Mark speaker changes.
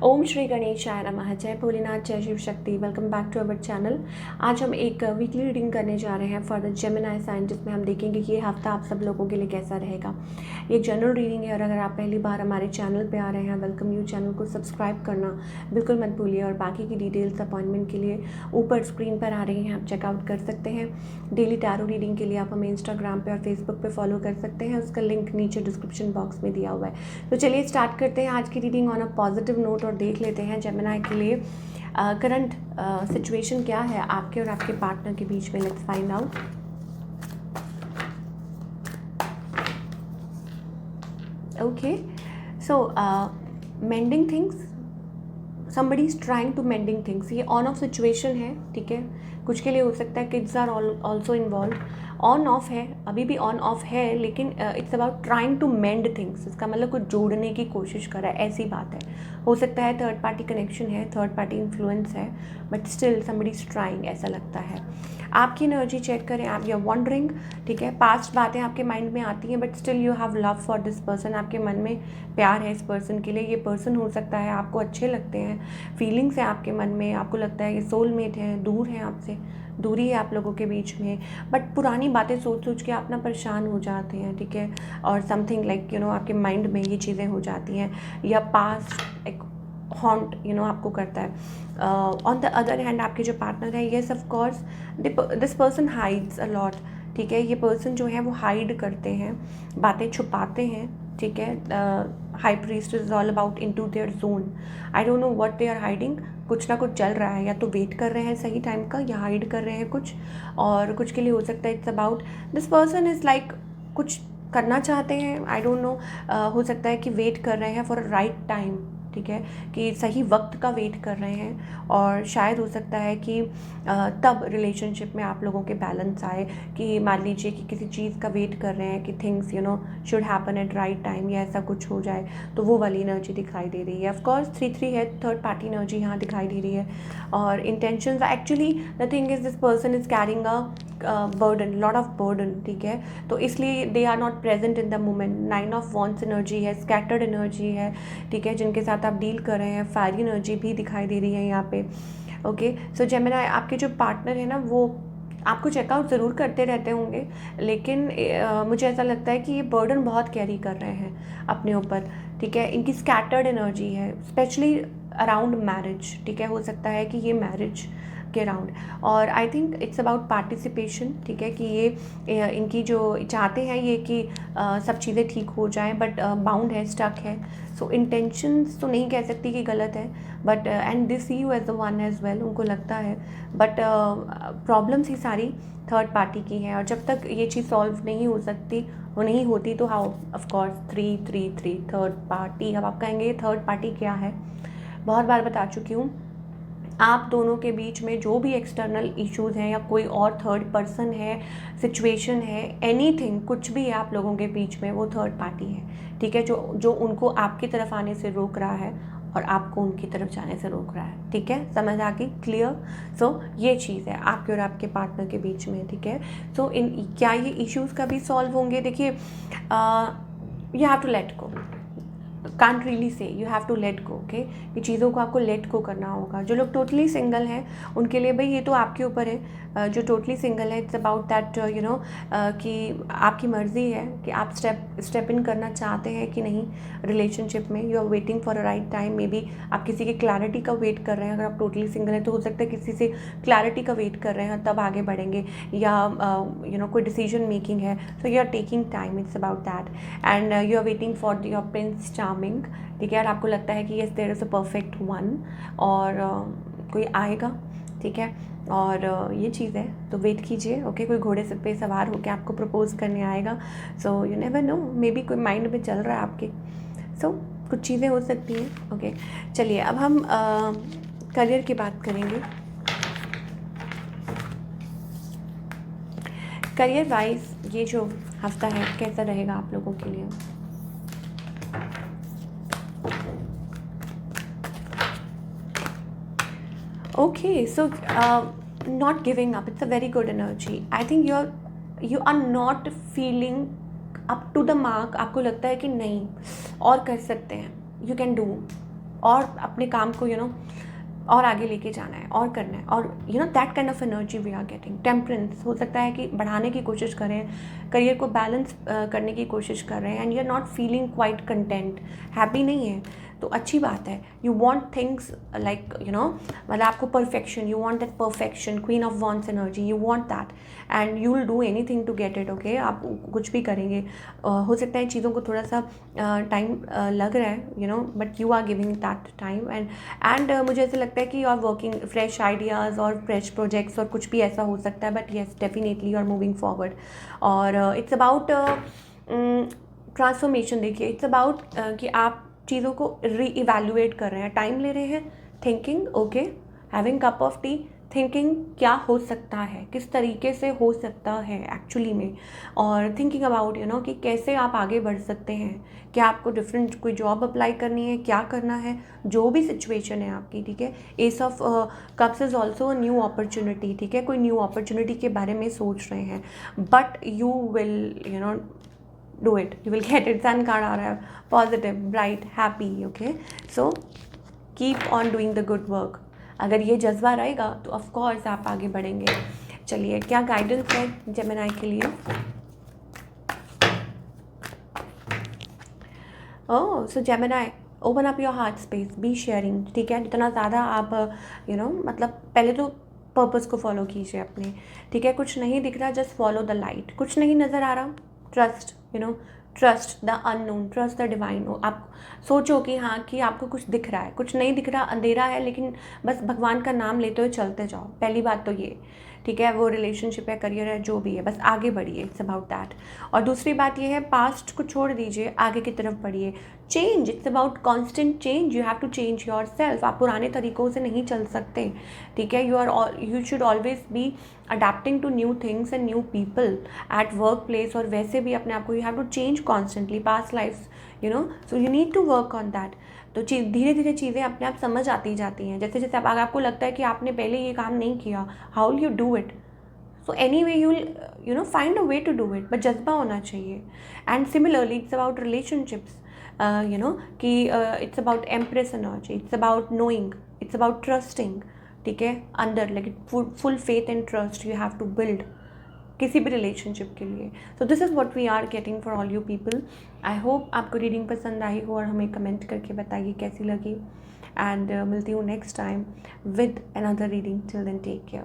Speaker 1: ओम श्री गणेशाय नमः। जय भोलेनाथ, जय Shiv Shakti. Welcome back to our channel. आज हम एक वीकली रीडिंग करने जा रहे हैं फॉर द जेमिनी साइन, जिसमें हम देखेंगे कि ये हफ्ता आप सब लोगों के लिए कैसा रहेगा। ये जनरल रीडिंग है और अगर आप पहली बार हमारे चैनल पे आ रहे हैं, वेलकम यू। चैनल को सब्सक्राइब करना बिल्कुल मत भूलिए और बाकी की डिटेल्स अपॉइंटमेंट के लिए ऊपर स्क्रीन पर आ रही हैं, आप चेकआउट कर सकते हैं। डेली टैरो रीडिंग के लिए आप हमें इंस्टाग्राम पे और फेसबुक पे फॉलो कर सकते हैं, उसका लिंक नीचे डिस्क्रिप्शन बॉक्स में दिया हुआ है। तो चलिए स्टार्ट करते हैं आज की reading on a positive note और देख लेते हैं जेमिनी के लिए करंट सिचुएशन क्या है आपके और आपके पार्टनर के बीच में। Let's find out. Okay, so mending things, somebody is trying to mending things। ये ऑन ऑफ सिचुएशन है, ठीक है। कुछ के लिए हो सकता है kids are also involve. On off है, अभी भी ऑन ऑफ है, लेकिन it's about trying to mend things. इसका मतलब कुछ जोड़ने की कोशिश कर रहा है, ऐसी बात है। हो सकता है थर्ड पार्टी कनेक्शन है, थर्ड पार्टी इन्फ्लुएंस है, but still somebody is trying, ऐसा लगता है। आपकी एनर्जी चेक करें। आप यू आर वंडरिंग, ठीक है। पास्ट बातें आपके माइंड में आती हैं, but still you have love for this person. आपके मन में प्यार है इस पर्सन के लिए। ये पर्सन हो सकता है आपको अच्छे लगते हैं, फीलिंग्स है आपके मन में, आपको लगता है ये सोलमेट है, दूर है आपसे, दूरी है आप लोगों के बीच में, बट पुरानी बातें सोच सोच के आप ना परेशान हो जाते हैं, ठीक है। और समथिंग लाइक आपके माइंड में ये चीज़ें हो जाती हैं, या पास्ट एक हॉन्ट आपको करता है। ऑन द अदर हैंड आपके जो पार्टनर है, yes of course this person hides a lot, ठीक है। ये पर्सन जो है वो हाइड करते हैं, बातें छुपाते हैं, ठीक है। High priest is all about into their zone. I don't know what they are hiding. कुछ ना कुछ चल रहा है, या तो वेट कर रहे हैं सही टाइम का, या हाइड कर रहे हैं कुछ। और कुछ के लिए हो सकता है it's about this person is like कुछ करना चाहते हैं, आई डोंट नो। हो सकता है कि वेट कर रहे हैं फॉर अ राइट टाइम, ठीक है, कि सही वक्त का वेट कर रहे हैं। और शायद हो सकता है कि तब रिलेशनशिप में आप लोगों के बैलेंस आए, कि मान लीजिए कि किसी चीज़ का वेट कर रहे हैं कि things should happen at right time, या ऐसा कुछ हो जाए, तो वो वाली एनर्जी दिखाई दे रही है। ऑफ कोर्स 3-3 है, थर्ड पार्टी एनर्जी यहाँ दिखाई दे रही है। और intentions, actually the thing is this person is carrying a burden, lot of burden, ठीक है। तो इसलिए they are not present in the moment. 9 of wands energy है, स्कैटर्ड एनर्जी है, ठीक है, जिनके साथ आप डील कर रहे हैं। फायरी एनर्जी भी दिखाई दे रही है यहाँ पे। ओके, सो जेमिनी आपके जो पार्टनर है ना, वो आपको चेकआउट ज़रूर करते रहते होंगे, लेकिन मुझे ऐसा लगता है कि ये बर्डन बहुत कैरी कर रहे हैं अपने ऊपर, ठीक है। इनकी स्कैटर्ड एनर्जी है, स्पेशली अराउंड मैरिज, ठीक है। हो सकता है कि ये मैरिज के अराउंड, और I think it's about participation, ठीक है, कि ये इनकी जो चाहते हैं ये कि सब चीज़ें ठीक हो जाएं, बट बाउंड है, स्टक है। सो इंटेंशंस तो नहीं कह सकती कि गलत है, but and this see you as the one as well, उनको लगता है। बट प्रॉब्लम्स ही सारी थर्ड पार्टी की हैं, और जब तक ये चीज़ सॉल्व नहीं हो सकती, वो नहीं होती, तो how of course 3-3-3 third party. अब आप कहेंगे थर्ड पार्टी क्या है, बहुत बार बता चुकी हूँ। आप दोनों के बीच में जो भी एक्सटर्नल इश्यूज़ हैं, या कोई और थर्ड पर्सन है, सिचुएशन है, एनीथिंग, कुछ भी है आप लोगों के बीच में, वो थर्ड पार्टी है, ठीक है, जो उनको आपकी तरफ आने से रोक रहा है और आपको उनकी तरफ जाने से रोक रहा है, ठीक है। समझ आ गई? क्लियर? सो ये चीज़ है आपके और आपके पार्टनर के बीच में, ठीक है। सो क्या ये इश्यूज़ कभी सॉल्व होंगे? देखिए, you have to let go, can't really say, you have to let go, okay. ये चीज़ों को आपको लेट गो करना होगा। जो लोग टोटली सिंगल हैं उनके लिए भाई ये तो आपके ऊपर है। जो टोटली सिंगल है, इट्स अबाउट दैट कि आपकी मर्ज़ी है कि आप स्टेप इन करना चाहते हैं कि नहीं रिलेशनशिप में। You are waiting for a right time, maybe आप किसी की क्लैरिटी का वेट कर रहे हैं। अगर आप टोटली सिंगल हैं तो हो सकता है किसी से क्लैरिटी का वेट कर रहे हैं, तब आगे बढ़ेंगे, या कोई डिसीजन मेकिंग है, so you are taking time, it's about that. And you are waiting for your prince charming, ठीक है। और आपको लगता है कि yes there is a perfect one, और कोई आएगा, ठीक है। और ये चीज़ है, तो वेट कीजिए, ओके। कोई घोड़े से पे सवार होकर आपको प्रपोज करने आएगा, so you never know, may be कोई माइंड में चल रहा है आपके। सो कुछ चीज़ें हो सकती हैं, ओके। चलिए अब हम करियर की बात करेंगे। करियर वाइज ये जो हफ्ता है कैसा रहेगा आप लोगों के लिए? Okay, so not giving up, it's a very good energy. I think you are not feeling up to the mark. आपको लगता है कि नहीं और कर सकते हैं, you can do, और अपने काम को और आगे लेके जाना है और करना है, और that kind of energy we are getting. Temperance हो सकता है कि बढ़ाने की कोशिश करें, करियर को बैलेंस करने की कोशिश कर रहे हैं, and you are not feeling quite content, happy नहीं है, तो अच्छी बात है। यू वॉन्ट थिंग्स लाइक मतलब आपको perfection, you want that perfection, queen of wants energy, you want that and you will do anything to get it. Okay, आप कुछ भी करेंगे। हो सकता है चीज़ों को थोड़ा सा टाइम लग रहा है but you are giving that time and मुझे ऐसा लगता है कि you are working fresh ideas और फ्रेश प्रोजेक्ट्स और कुछ भी ऐसा हो सकता है, but yes definitely you are moving forward. और इट्स अबाउट ट्रांसफॉर्मेशन। देखिए, इट्स अबाउट कि आप चीज़ों को री इवेल्युएट कर रहे हैं, टाइम ले रहे हैं, thinking, okay, having cup of T, thinking क्या हो सकता है, किस तरीके से हो सकता है एक्चुअली में, और थिंकिंग अबाउट कि कैसे आप आगे बढ़ सकते हैं, क्या आपको डिफरेंट कोई जॉब अप्लाई करनी है, क्या करना है, जो भी सिचुएशन है आपकी, ठीक है। S of cups is also a new opportunity, ठीक है, कोई न्यू अपॉर्चुनिटी के बारे में सोच रहे हैं, but you will do it, you will get it. Sun card आ रहा है, positive, bright, happy, okay. So keep on doing the good work. अगर ये जज्बा रहेगा तो ऑफ कोर्स आप आगे बढ़ेंगे। चलिए, क्या गाइडेंस है जेमिनी के लिए? Oh, so Gemini, open up your heart space, be sharing, ठीक है। जितना ज़्यादा आप मतलब पहले तो पर्पस को फॉलो कीजिए अपने, ठीक है। कुछ नहीं दिख रहा, जस्ट फॉलो द लाइट। कुछ नहीं नज़र आ रहा, trust, trust the unknown, trust the divine. आप सोचो कि हाँ, कि आपको कुछ दिख रहा है, कुछ नहीं दिख रहा, अंधेरा है, लेकिन बस भगवान का नाम लेते हुए चलते जाओ। पहली बात तो ये, ठीक है। वो रिलेशनशिप है, करियर है, जो भी है, बस आगे बढ़िए, इट्स अबाउट दैट। और दूसरी बात ये है, पास्ट को छोड़ दीजिए, आगे की तरफ बढ़िए। Change, it's about constant change, you have to change yourself. आप पुराने तरीक़ों से नहीं चल सकते, ठीक है। You should always be adapting to new things and new people at work place, और वैसे भी अपने आप को you have to change constantly, past life, so you need to work on that. तो धीरे धीरे चीज़ें अपने आप समझ आती जाती हैं। जैसे जैसे अब आपको लगता है कि आपने पहले ये काम नहीं किया, how will you do it? So any way you find a way to do it, but जज्बा होना चाहिए। And similarly it's about relationships, कि it's about empress energy, it's about knowing, it's about trusting, ठीक है। अंदर like full faith and trust you have to build किसी भी relationship के लिए। So this is what we are getting for all you people. I hope आपको reading पसंद आई हो, और हमें कमेंट करके बताइए कैसी लगी। एंड मिलती हूँ next time with another reading. Till then take care.